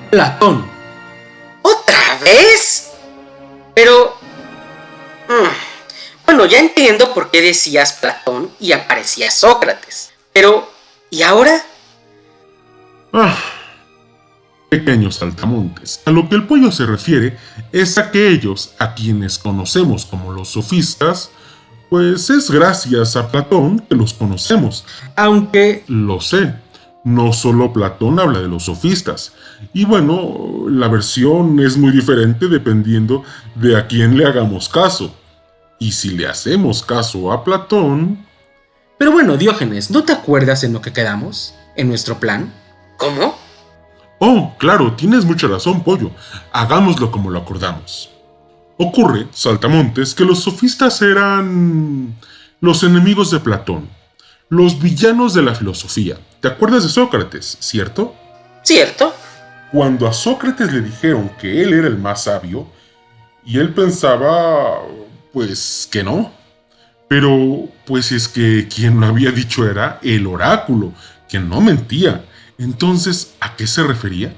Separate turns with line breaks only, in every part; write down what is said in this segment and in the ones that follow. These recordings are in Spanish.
Platón.
¿Otra vez? Pero... Bueno, ya entiendo por qué decías Platón y aparecía Sócrates. Pero... ¿y ahora?
Pequeños saltamontes, a lo que el pollo se refiere es a que ellos, a quienes conocemos como los sofistas, pues es gracias a Platón que los conocemos.
Aunque...
Lo sé, no solo Platón habla de los sofistas. Y bueno, la versión es muy diferente dependiendo de a quién le hagamos caso. Y si le hacemos caso a Platón...
Pero bueno, Diógenes, ¿no te acuerdas en lo que quedamos? ¿En nuestro plan?
¿Cómo?
Oh, claro, tienes mucha razón, pollo. Hagámoslo como lo acordamos. Ocurre, saltamontes, que los sofistas eran los enemigos de Platón, los villanos de la filosofía. ¿Te acuerdas de Sócrates, cierto?
¿Cierto?
Cuando a Sócrates le dijeron que él era el más sabio, y él pensaba, pues, que no. Pero, pues es que quien lo había dicho era el oráculo, que no mentía. Entonces, ¿a qué se refería?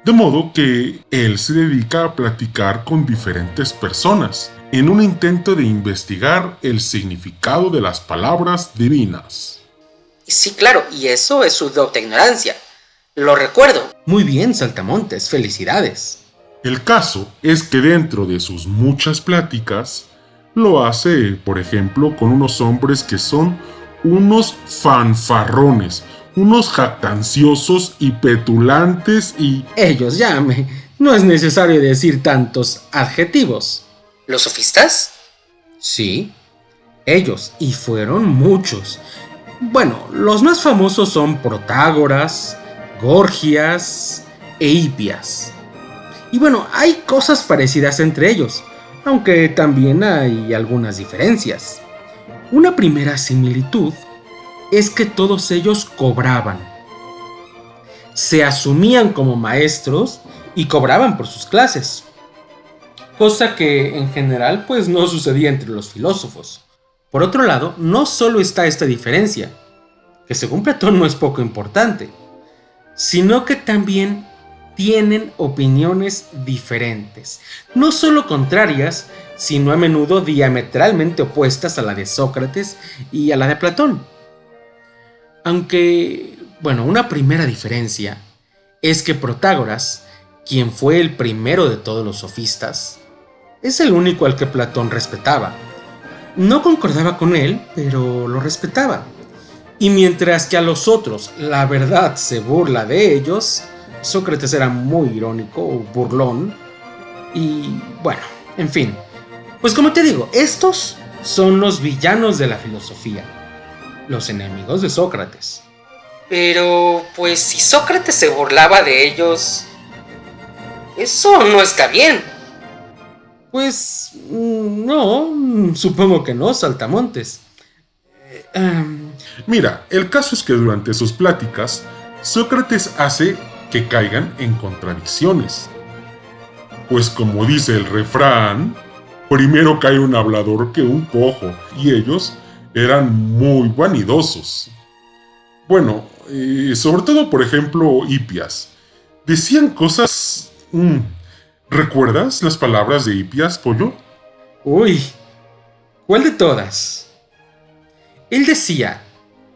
De modo que él se dedica a platicar con diferentes personas, en un intento de investigar el significado de las palabras divinas.
Sí, claro, y eso es su docta ignorancia. Lo recuerdo.
Muy bien, saltamontes, felicidades.
El caso es que dentro de sus muchas pláticas, lo hace, por ejemplo, con unos hombres que son unos fanfarrones, unos jactanciosos y petulantes y...
Ellos, llame. No es necesario decir tantos adjetivos.
¿Los sofistas?
Sí, ellos, y fueron muchos. Bueno, los más famosos son Protágoras, Gorgias e Hipias. Y bueno, hay cosas parecidas entre ellos, aunque también hay algunas diferencias. Una primera similitud es que todos ellos cobraban. Se asumían como maestros y cobraban por sus clases. Cosa que en general pues no sucedía entre los filósofos. Por otro lado, no solo está esta diferencia, que según Platón no es poco importante, sino que también tienen opiniones diferentes, no solo contrarias, sino a menudo diametralmente opuestas a la de Sócrates y a la de Platón. Aunque, bueno, una primera diferencia es que Protágoras, quien fue el primero de todos los sofistas, es el único al que Platón respetaba. No concordaba con él, pero lo respetaba. Y mientras que a los otros la verdad se burla de ellos, Sócrates era muy irónico o burlón. Y bueno, en fin. Pues como te digo, estos son los villanos de la filosofía, los enemigos de Sócrates.
Pero, pues si Sócrates se burlaba de ellos, eso no está bien.
Pues no, supongo que no, saltamontes.
Mira, el caso es que durante sus pláticas, Sócrates hace que caigan en contradicciones. Pues como dice el refrán, primero cae un hablador que un cojo, y ellos eran muy vanidosos. Bueno, sobre todo por ejemplo Hipias. Decían cosas... ¿Recuerdas las palabras de Hipias, pollo?
Uy, ¿cuál de todas? Él decía: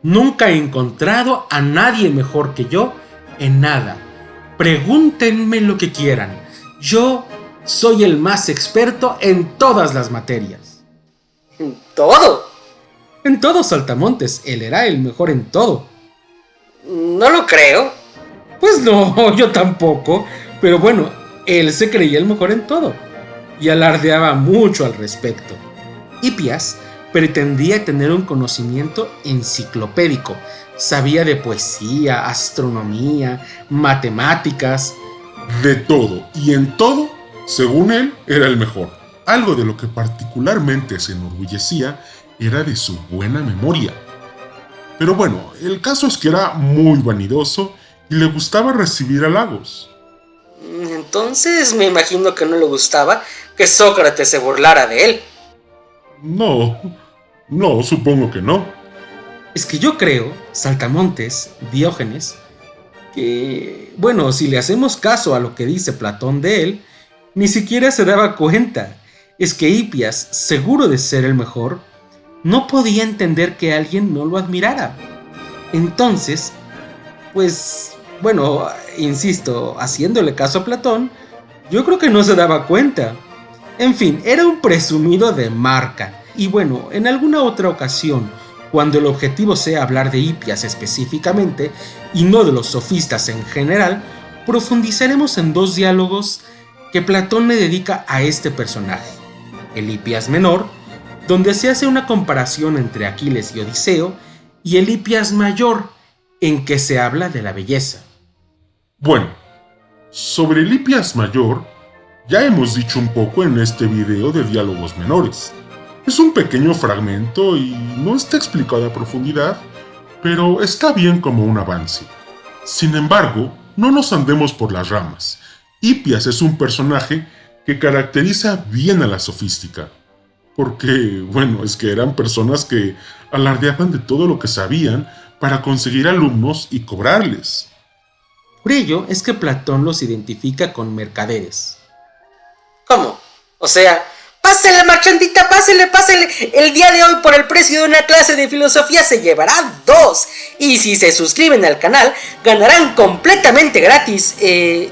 nunca he encontrado a nadie mejor que yo en nada. Pregúntenme lo que quieran. Yo soy el más experto en todas las materias.
¿En todo?
En todo, saltamontes. Él era el mejor en todo.
No lo creo.
Pues no, yo tampoco. Pero bueno, él se creía el mejor en todo y alardeaba mucho al respecto. Hipias pretendía tener un conocimiento enciclopédico. Sabía de poesía, astronomía, matemáticas.
De todo, y en todo, según él, era el mejor. Algo de lo que particularmente se enorgullecía era de su buena memoria. Pero bueno, el caso es que era muy vanidoso y le gustaba recibir halagos.
Entonces me imagino que no le gustaba que Sócrates se burlara de él.
No, supongo que no.
Es que yo creo, saltamontes, Diógenes, que, bueno, si le hacemos caso a lo que dice Platón de él, ni siquiera se daba cuenta. Es que Hipias, seguro de ser el mejor, no podía entender que alguien no lo admirara. Entonces, pues, bueno, insisto, haciéndole caso a Platón, yo creo que no se daba cuenta. En fin, era un presumido de marca. Y bueno, en alguna otra ocasión, cuando el objetivo sea hablar de Hipias específicamente, y no de los sofistas en general, profundizaremos en dos diálogos que Platón le dedica a este personaje. El Hipias menor, donde se hace una comparación entre Aquiles y Odiseo, y el Hipias mayor, en que se habla de la belleza.
Bueno, sobre el Hipias mayor, ya hemos dicho un poco en este video de diálogos menores. Es un pequeño fragmento y no está explicado a profundidad, pero está bien como un avance. Sin embargo, no nos andemos por las ramas. Hipias es un personaje que caracteriza bien a la sofística. Porque, bueno, es que eran personas que alardeaban de todo lo que sabían para conseguir alumnos y cobrarles.
Por ello es que Platón los identifica con mercaderes.
¿Cómo? O sea, pásele, marchandita, pásele. El día de hoy, por el precio de una clase de filosofía, se llevará 2. Y si se suscriben al canal, ganarán completamente gratis. ¿Qué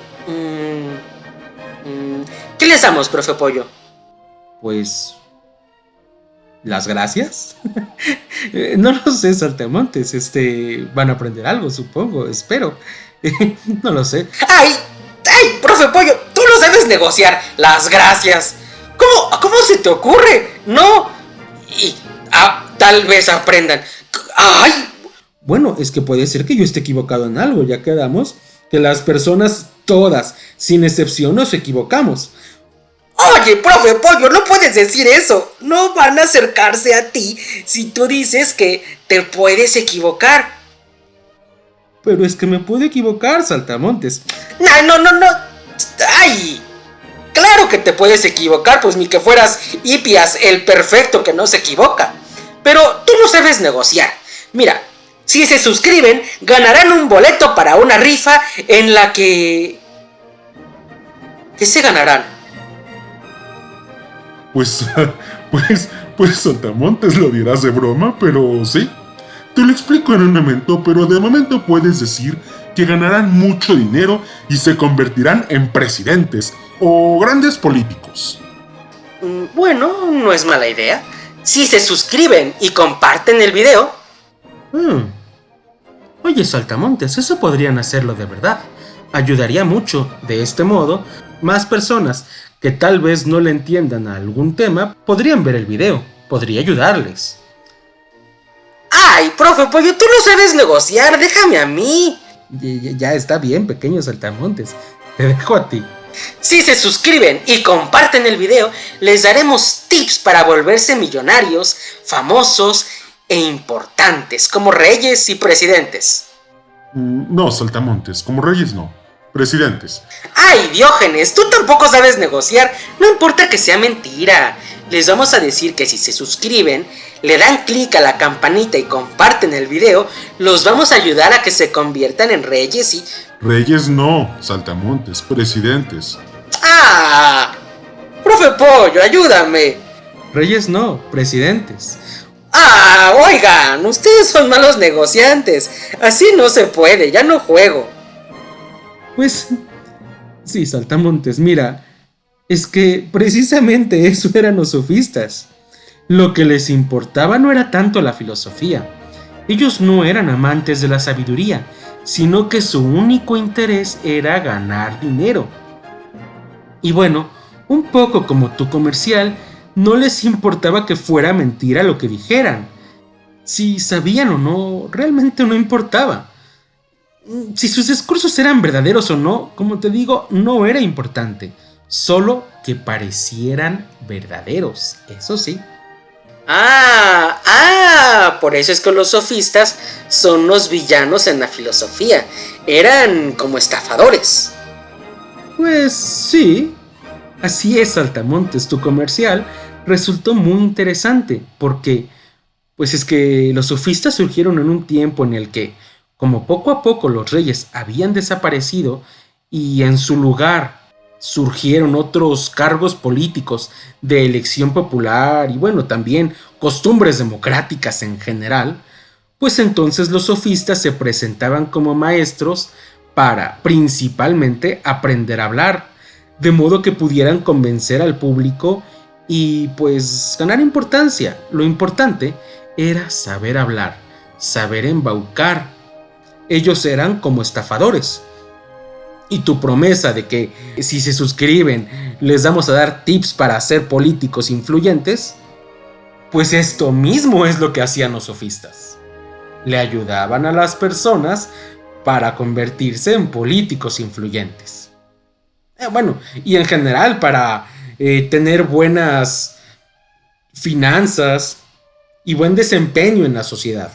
les damos, profe Pollo?
Pues... ¿las gracias? No lo sé, saltamontes. Van a aprender algo, supongo, espero. No lo sé.
¡Ay, profe Pollo! ¡Tú no sabes negociar! ¡Las gracias! ¿Cómo se te ocurre? ¡No! Y tal vez aprendan. ¡Ay!
Bueno, es que puede ser que yo esté equivocado en algo. Ya quedamos que las personas, todas, sin excepción, nos equivocamos.
Oye, profe Pollo, no puedes decir eso. No van a acercarse a ti si tú dices que te puedes equivocar.
Pero es que me puedo equivocar, saltamontes.
No. ¡Ay! Claro que te puedes equivocar, pues ni que fueras Hipias, el perfecto que no se equivoca. Pero tú no sabes negociar. Mira, si se suscriben, ganarán un boleto para una rifa en la que... ¿Qué se ganarán?
Pues saltamontes lo dirás de broma, pero sí. Te lo explico en un momento, pero de momento puedes decir que ganarán mucho dinero y se convertirán en presidentes o grandes políticos.
Bueno, no es mala idea. Si se suscriben y comparten el video.
Oye, saltamontes, eso podrían hacerlo de verdad. Ayudaría mucho. De este modo, más personas que tal vez no le entiendan a algún tema podrían ver el video. Podría ayudarles.
¡Ay, profe Pollo, tú no sabes negociar! ¡Déjame a mí!
Ya está bien, pequeños saltamontes. Te dejo a ti.
Si se suscriben y comparten el video, les daremos tips para volverse millonarios, famosos e importantes, como reyes y presidentes.
No, saltamontes, como reyes no. Presidentes.
¡Ay, Diógenes! Tú tampoco sabes negociar. No importa que sea mentira. Les vamos a decir que si se suscriben, le dan clic a la campanita y comparten el video, los vamos a ayudar a que se conviertan en reyes y...
Reyes no, saltamontes, presidentes.
¡Ah! ¡Profe Pollo, ayúdame!
Reyes no, presidentes.
¡Ah! Oigan, ustedes son malos negociantes. Así no se puede, ya no juego.
Pues... sí, saltamontes, mira... es que precisamente eso eran los sofistas. Lo que les importaba no era tanto la filosofía. Ellos no eran amantes de la sabiduría, sino que su único interés era ganar dinero. Y bueno, un poco como tu comercial, no les importaba que fuera mentira lo que dijeran. Si sabían o no, realmente no importaba. Si sus discursos eran verdaderos o no, como te digo, no era importante. Solo que parecieran verdaderos, eso sí.
Por eso es que los sofistas son los villanos en la filosofía. Eran como estafadores.
Pues sí, así es, saltamontes. Tu comercial resultó muy interesante porque, pues es que los sofistas surgieron en un tiempo en el que, Como poco a poco los reyes habían desaparecido y en su lugar surgieron otros cargos políticos de elección popular y bueno, también costumbres democráticas en general, pues entonces los sofistas se presentaban como maestros para principalmente aprender a hablar, de modo que pudieran convencer al público y pues ganar importancia. Lo importante era saber hablar, saber embaucar. Ellos eran como estafadores. Y tu promesa de que si se suscriben les vamos a dar tips para ser políticos influyentes, pues esto mismo es lo que hacían los sofistas. Le ayudaban a las personas para convertirse en políticos influyentes. Bueno, y en general para tener buenas finanzas y buen desempeño en la sociedad.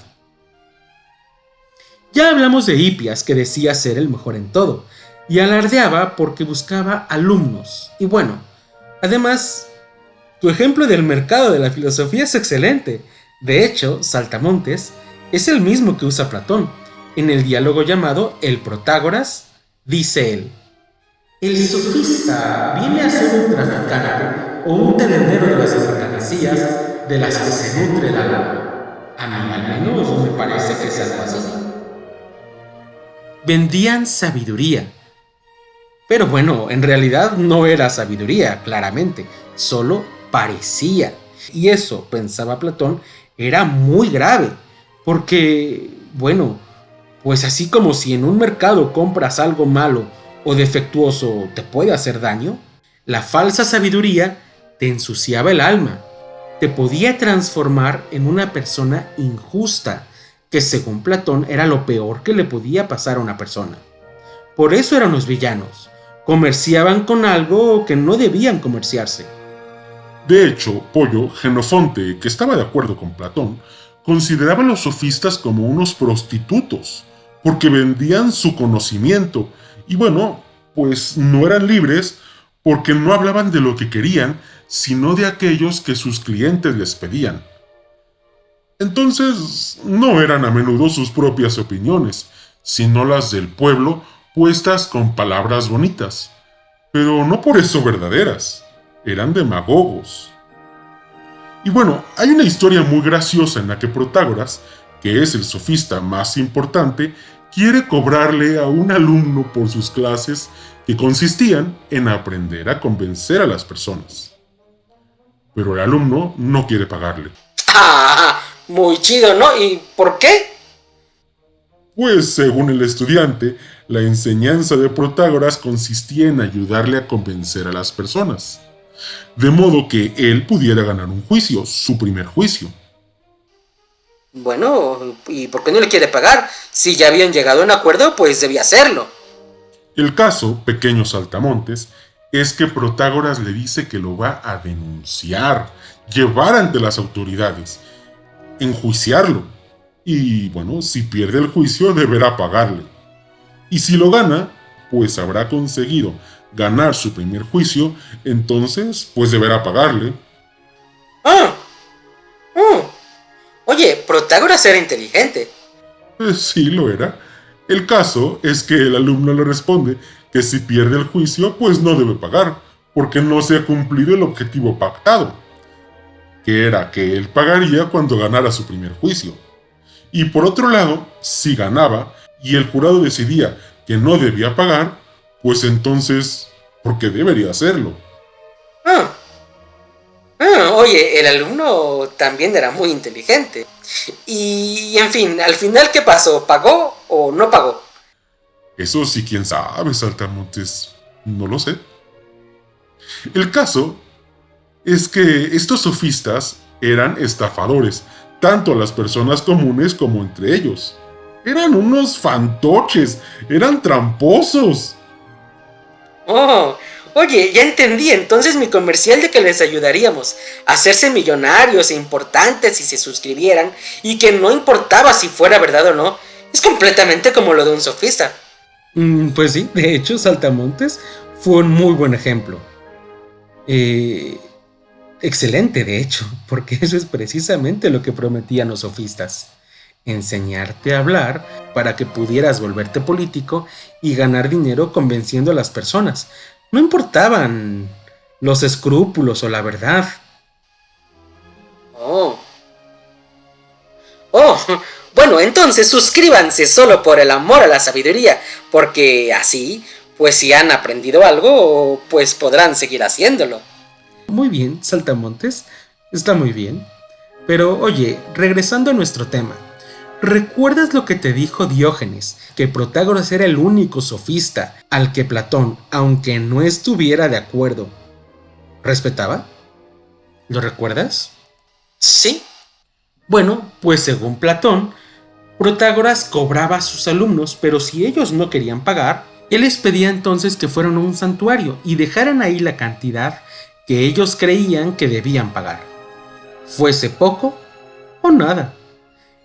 Ya hablamos de Hipias, que decía ser el mejor en todo, y alardeaba porque buscaba alumnos. Y bueno, además, tu ejemplo del mercado de la filosofía es excelente. De hecho, Saltamontes es el mismo que usa Platón. En el diálogo llamado El Protágoras, dice él: el sofista viene a ser un traficante o un tendero de las mercancías de las que se nutre el alma. A mí al menos me parece que es algo así. Vendían sabiduría. Pero bueno, en realidad no era sabiduría, claramente, solo parecía. Y eso, pensaba Platón, era muy grave, porque, bueno, pues así como si en un mercado compras algo malo o defectuoso te puede hacer daño, la falsa sabiduría te ensuciaba el alma, te podía transformar en una persona injusta, que según Platón era lo peor que le podía pasar a una persona. Por eso eran los villanos. Comerciaban con algo que no debían comerciarse.
De hecho, Pollo, Jenofonte, que estaba de acuerdo con Platón, consideraba a los sofistas como unos prostitutos, porque vendían su conocimiento, y bueno, pues no eran libres porque no hablaban de lo que querían, sino de aquellos que sus clientes les pedían. Entonces, no eran a menudo sus propias opiniones, sino las del pueblo puestas con palabras bonitas, pero no por eso verdaderas, eran demagogos. Y bueno, hay una historia muy graciosa en la que Protágoras, que es el sofista más importante, quiere cobrarle a un alumno por sus clases que consistían en aprender a convencer a las personas. Pero el alumno no quiere pagarle.
Ah, muy chido, ¿no? ¿Y por qué?
Pues según el estudiante, la enseñanza de Protágoras consistía en ayudarle a convencer a las personas, de modo que él pudiera ganar un juicio, su primer juicio.
Bueno, ¿y por qué no le quiere pagar? Si ya habían llegado a un acuerdo, pues debía hacerlo.
El caso, pequeño Saltamontes, es que Protágoras le dice que lo va a denunciar, llevar ante las autoridades, enjuiciarlo. Y bueno, si pierde el juicio deberá pagarle. Y si lo gana, pues habrá conseguido ganar su primer juicio, entonces pues deberá pagarle.
Ah, Oye, Protágoras era inteligente.
Sí lo era. El caso es que el alumno le responde que si pierde el juicio, pues no debe pagar, porque no se ha cumplido el objetivo pactado, que era que él pagaría cuando ganara su primer juicio. Y por otro lado, si ganaba y el jurado decidía que no debía pagar, pues entonces, ¿por qué debería hacerlo?
Oye, el alumno también era muy inteligente. Y, en fin, al final, ¿qué pasó? ¿Pagó o no pagó?
Eso sí, quién sabe, Saltamontes. No lo sé. El caso es que estos sofistas eran estafadores, tanto a las personas comunes como entre ellos. Eran unos fantoches, eran tramposos.
Oye, ya entendí. Entonces mi comercial de que les ayudaríamos a hacerse millonarios e importantes si se suscribieran y que no importaba si fuera verdad o no, es completamente como lo de un sofista.
Pues sí, de hecho, Saltamontes fue un muy buen ejemplo. Excelente, de hecho, porque eso es precisamente lo que prometían los sofistas. enseñarte a hablar para que pudieras volverte político y ganar dinero convenciendo a las personas. No importaban los escrúpulos o la verdad.
Oh. Oh, bueno, entonces suscríbanse solo por el amor a la sabiduría, porque así, pues si han aprendido algo, pues podrán seguir haciéndolo.
Muy bien, Saltamontes, está muy bien. Pero oye, regresando a nuestro tema, ¿recuerdas lo que te dijo Diógenes? Que Protágoras era el único sofista al que Platón, aunque no estuviera de acuerdo, respetaba. ¿Lo recuerdas?
Sí.
Bueno, pues según Platón, Protágoras cobraba a sus alumnos, pero si ellos no querían pagar, él les pedía entonces que fueran a un santuario y dejaran ahí la cantidad que ellos creían que debían pagar. Fuese poco o nada.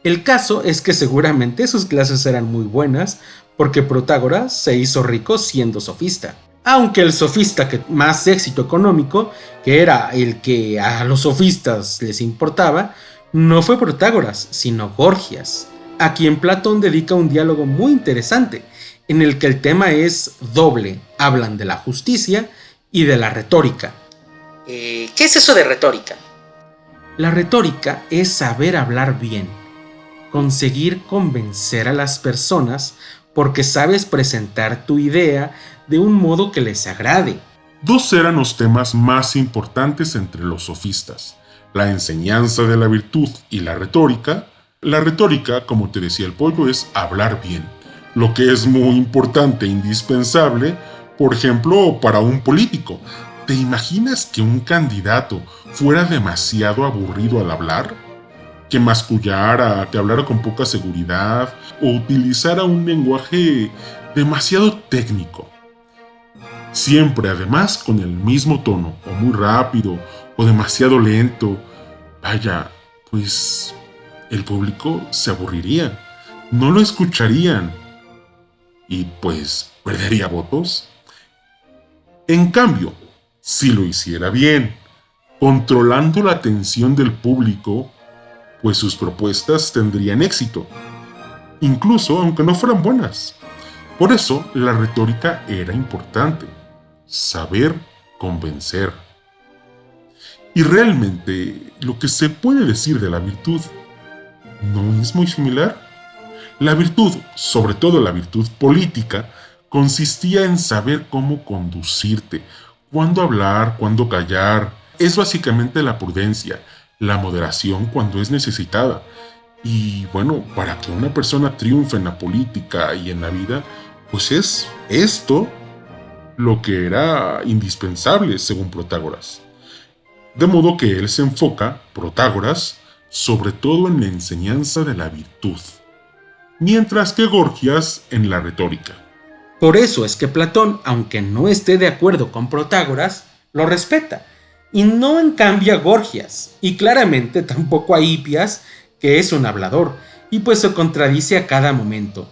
El caso es que seguramente sus clases eran muy buenas porque Protágoras se hizo rico siendo sofista. Aunque el sofista que más éxito económico, que era el que a los sofistas les importaba, no fue Protágoras, sino Gorgias, a quien Platón dedica un diálogo muy interesante, en el que el tema es doble. Hablan de la justicia y de la retórica.
¿Qué es eso de retórica?
La retórica es saber hablar bien, conseguir convencer a las personas porque sabes presentar tu idea de un modo que les agrade.
Dos eran los temas más importantes entre los sofistas: la enseñanza de la virtud y la retórica. La retórica, como te decía el pollo, es hablar bien, lo que es muy importante e indispensable, por ejemplo, para un político. ¿Te imaginas que un candidato fuera demasiado aburrido al hablar? Que mascullara, que hablara con poca seguridad o utilizara un lenguaje demasiado técnico. Siempre, además, con el mismo tono, o muy rápido, o demasiado lento. Vaya, pues el público se aburriría, no lo escucharían y pues perdería votos. En cambio, si lo hiciera bien, controlando la atención del público, pues sus propuestas tendrían éxito, incluso aunque no fueran buenas. Por eso la retórica era importante, saber convencer. Y realmente lo que se puede decir de la virtud no es muy similar. La virtud, sobre todo la virtud política, consistía en saber cómo conducirte, cuándo hablar, cuándo callar. Es básicamente la prudencia, la moderación cuando es necesitada. Y bueno, para que una persona triunfe en la política y en la vida, pues es esto lo que era indispensable según Protágoras. De modo que él se enfoca, Protágoras, sobre todo en la enseñanza de la virtud, mientras que Gorgias en la retórica.
Por eso es que Platón, aunque no esté de acuerdo con Protágoras, lo respeta, y no en cambio a Gorgias, y claramente tampoco a Hipias, que es un hablador, y pues se contradice a cada momento,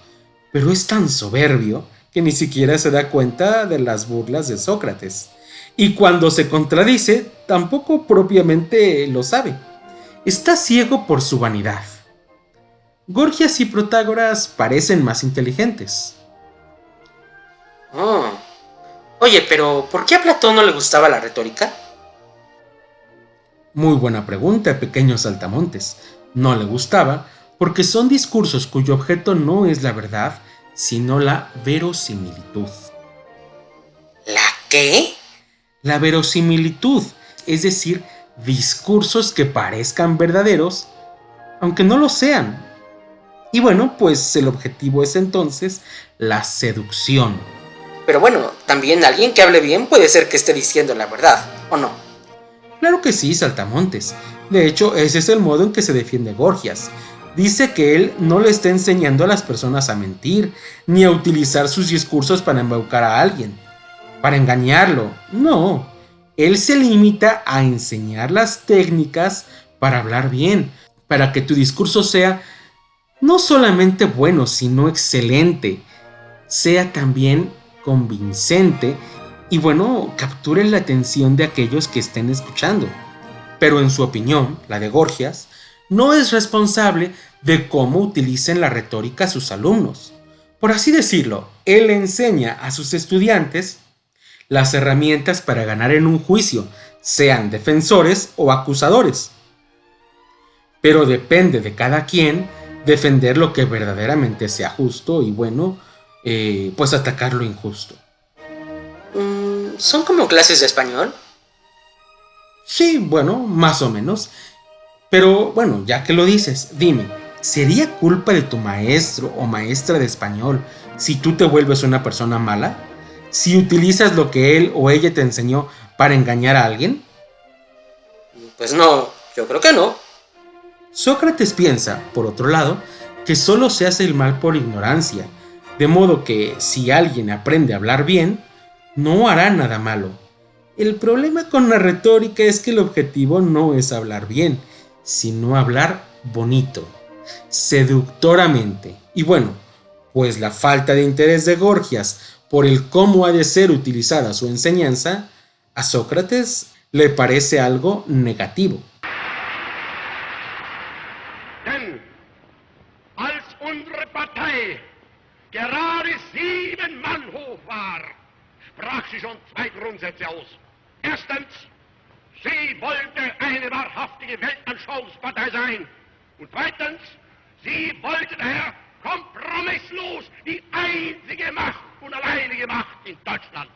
pero es tan soberbio que ni siquiera se da cuenta de las burlas de Sócrates, y cuando se contradice, tampoco propiamente lo sabe. Está ciego por su vanidad. Gorgias y Protágoras parecen más inteligentes.
Oh. Oye, pero ¿por qué a Platón no le gustaba la retórica?
Muy buena pregunta, pequeños saltamontes. No le gustaba porque son discursos cuyo objeto no es la verdad, sino la verosimilitud.
¿La qué?
La verosimilitud, es decir, discursos que parezcan verdaderos, aunque no lo sean. Y bueno, pues el objetivo es entonces la seducción.
Pero bueno, también alguien que hable bien puede ser que esté diciendo la verdad, ¿o no?
Claro que sí, saltamontes. De hecho, ese es el modo en que se defiende Gorgias. Dice que él no le está enseñando a las personas a mentir, ni a utilizar sus discursos para embaucar a alguien, para engañarlo. No, él se limita a enseñar las técnicas para hablar bien, para que tu discurso sea no solamente bueno, sino excelente, sea también convincente y bueno, capture la atención de aquellos que estén escuchando. Pero en su opinión, la de Gorgias, no es responsable de cómo utilicen la retórica a sus alumnos. Por así decirlo, él enseña a sus estudiantes las herramientas para ganar en un juicio, sean defensores o acusadores. Pero depende de cada quien defender lo que verdaderamente sea justo y bueno, pues atacar lo injusto.
¿Son como clases de español?
Sí, bueno, más o menos. Pero bueno, ya que lo dices, dime, ¿sería culpa de tu maestro o maestra de español si tú te vuelves una persona mala? ¿Si utilizas lo que él o ella te enseñó para engañar a alguien?
Pues no, yo creo que no.
Sócrates piensa, por otro lado, que solo se hace el mal por ignorancia, de modo que si alguien aprende a hablar bien, no hará nada malo. El problema con la retórica es que el objetivo no es hablar bien, sino hablar bonito, seductoramente. Y bueno, pues la falta de interés de Gorgias por el cómo ha de ser utilizada su enseñanza, a Sócrates le parece algo negativo.
Denn als unsere Partei gerade 7 Mann hoch war, sprach sie schon 2 Grundsätze aus. Erstens, sie wollte eine wahrhaftige Weltanschauungspartei sein. Und zweitens, sie wollte daher kompromisslos die einzige Macht und alleinige Macht in Deutschland.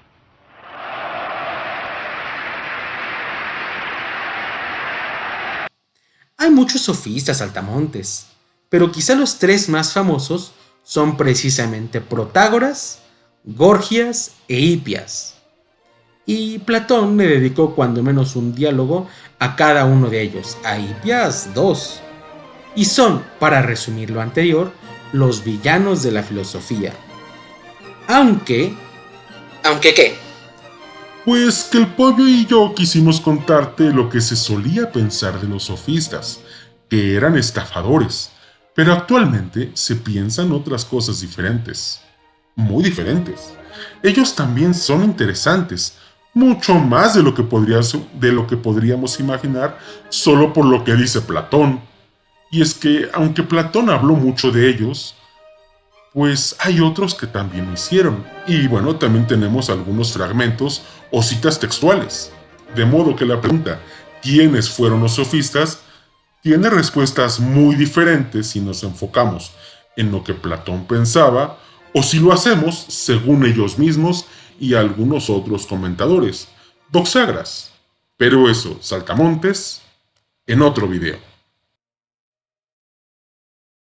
Hay muchos sofistas saltamontes, pero quizá los 3 más famosos son precisamente Protágoras, Gorgias e Hipias. Y Platón le dedicó cuando menos un diálogo a cada uno de ellos, a Hipias 2. Y son, para resumir lo anterior, los villanos de la filosofía. Aunque...
¿Aunque qué?
Pues que el pollo y yo quisimos contarte lo que se solía pensar de los sofistas, que eran estafadores, pero actualmente se piensan otras cosas diferentes, muy diferentes. Ellos también son interesantes, mucho más de lo que podríamos imaginar solo por lo que dice Platón. Y es que, aunque Platón habló mucho de ellos, pues hay otros que también lo hicieron. Y bueno, también tenemos algunos fragmentos o citas textuales. De modo que la pregunta, ¿quiénes fueron los sofistas?, tiene respuestas muy diferentes si nos enfocamos en lo que Platón pensaba o si lo hacemos según ellos mismos y algunos otros comentadores. Doxagras. Pero eso, saltamontes, en otro video.